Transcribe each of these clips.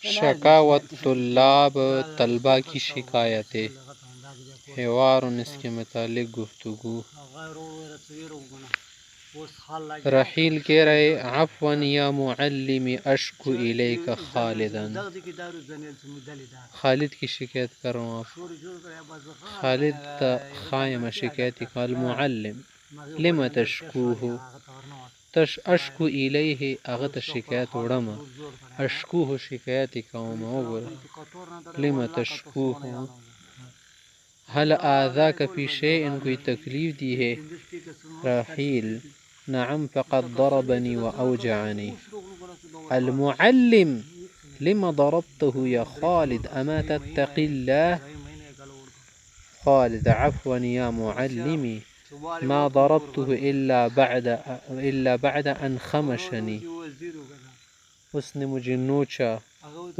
शकावत तुल्लाब तलबा की शिकायतें, हिवार इसके मुतालिक गुफ्तगू। रहील कह रहे अफ़वन या मुअल्लिमी अश्कु इलैका खालिदन, खालिद की शिकायत कर रहा हूँ आप। खालिद खायम शिकायत कल मुअल्लिम लिमा तशकूहु तश अश्कु इलैहि अगत शिकायत उड़मा अश्कूहु शिकायत कौम ओवर लिमा तशकूहु हल आज़ा का फी शैइन कोई तकलीफ दी है। राहील नअम फ़क़द दरबनी व औजअनी। अल मुअल्लिम लिमा दरबतहु या खालिद अमा तत्तक़िल्लाह। खालिद अफ़वन या मुअल्लिमी मा दरबतहु इल्ला बअद अन ख़मशनी। उसने मुझे नोचा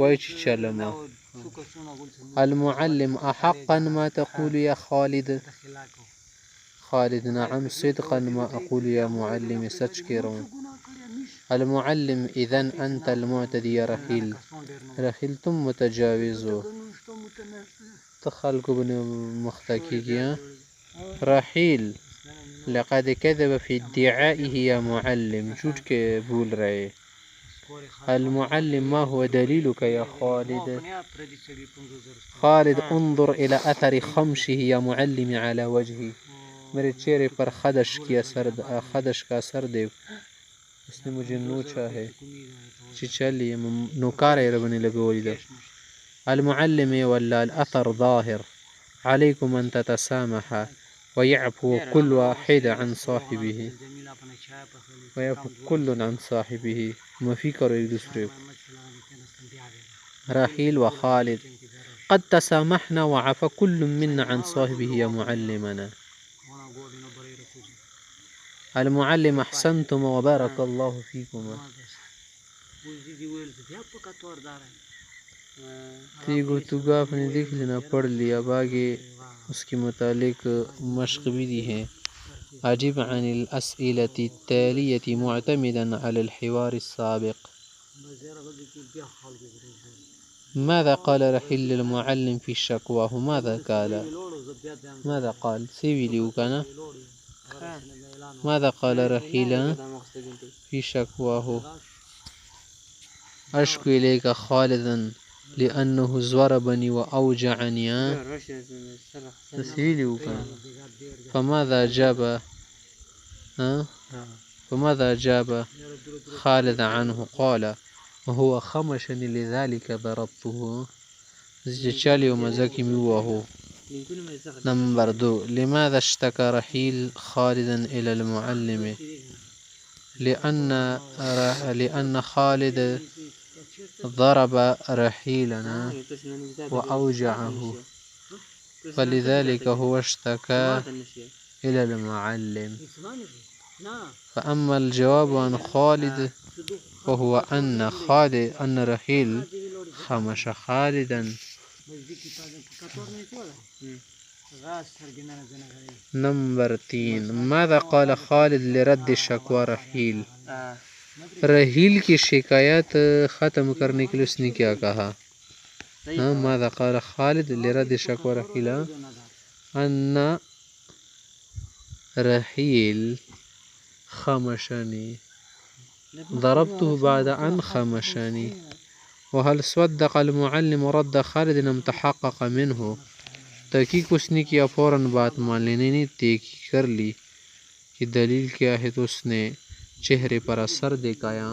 वैच चलमा। अल मुअल्लिम अहक़्क़न मा तक़ूलु या खालिद। खालिद नअम सिद्क़न मा अक़ूलु या मुअल्लिम, सच कह रहा हूँ। अल मुअल्लिम इज़न अंतल मुअतदी या रहील, रहील तुम मुतजाविज़ हो, तो खल्क़ बने मुख्तकी किया। रहील लक़द कज़ब फ़ी इद्दिआइही या मुअल्लिम, झूठ के बोल रहे। अल मुअल्लिम मा हुवा दलीलुका या खालिद। खालिद उन्ज़ुर इला अथरि ख़म्शिही या मुअल्लिम अला वजही, मेरे चेहरे पर खदश का असर देख, उसने मुझे नोचा है। चलिए नुकारे रबने लगे वलीदा। अल मुअल्लिम वल्ला अल अथर ज़ाहिर अलैकुम अन ततसामहा व यअफ़ू कुल्लु वाहिद अन साहिबिही, व यअफ़ू कुल्लु अन साहिबिही, माफ़ी करो एक दूसरे को। राहील व खालिद क़द तसामहना व अफ़ा कुल्लु मिन्ना अन साहिबिही या मुअल्लिमना। अल मुअल्लिम अहसनतुम व बारकल्लाहु फ़ीकुमा। तो ये गुफ्तगू आपने देख लेना, पढ़ लिया। अब आगे उसके मुतालिक मश्क भी दी है। अजिब अनिल अस्इलति तालियति मुअतमिदन अलल हिवार अस्साबिक़। माज़ा क़ाल रहील लिल मुअल्लिम फ़ी शक्वाहु, माज़ा क़ाल सेवी लियुकाना। माज़ा क़ाल रहील फ़ी शक्वाहु अश्कु इलैका खालिदन लिअन्नहु ज़रबनी व औजअनी। फमाज़ा अजाब खालिद अन्हु क़ाल हुवा ख़मशनी लिज़ालिका ज़रबतहु। चलिए मज़ा की हुआ हो। नंबर 2 लिमाज़ा इश्तका रहील खालिदन इलल मुअल्लिम लिअन्न खालिद ضرب رحيلنا وأوجعه فلذلك هو اشتكى إلى المعلم. فأما الجواب عن خالد فهو أن رحيل خمش خالدا. نمبر 3 ماذا قال خالد لرد شكوى رحيل. रहील की शिकायत ख़त्म करने के लिए उसने क्या कहा। माज़ा क़ाल खालिद लिरद्द शक्वा रहील अन्ना रहील ख़मशनी ضربته بعد أن خمشनी वहल सद्दक़ अल मुअल्लिम रद्द खालिद अम तहक़क़ मिन्हु। तहक़ीक़ उसने किया, फ़ौरन बात मान लेने ने तहक़ीक़ कर ली कि दलील क्या है, तो उसने चेहरे पर असर दिखाया।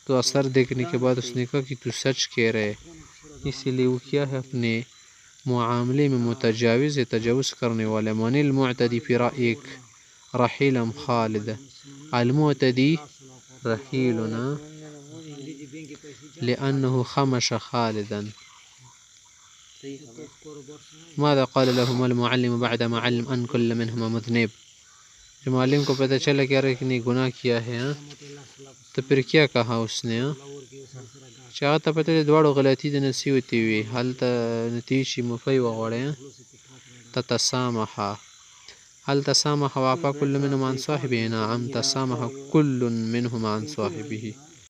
तो असर देखने के बाद उसने कहा कि तू सच कह रहे। इसीलिए वो क्या है, अपने मुआमले में मुतजाविज़ तजावुज़ करने वाला। मनिल मुअतदी फ़ी रअयिक रहील अम खालिद। अल मुअतदी रहीलुना लिअन्नहु ख़मश खालिदन। माज़ा क़ाल लहुमुल मुअल्लिम बअदमा अल्लम अन कुल्ल मिनहुमा मुज़निब। जब मालिम को पता चला कि यार ने गुनाह किया है, तो फिर क्या कहा उसने। चाहता पता है द्वाड़ो गलती दे नसी होती हुई हल नतीशी मुफ़ई वगड़े ततसामहा हल तसामहा वाफ़ा कुल्लु मिनहुमा अन साहिबिही। नअम तसामहा कुल्लुन मिनहुमा अन साहिबिही।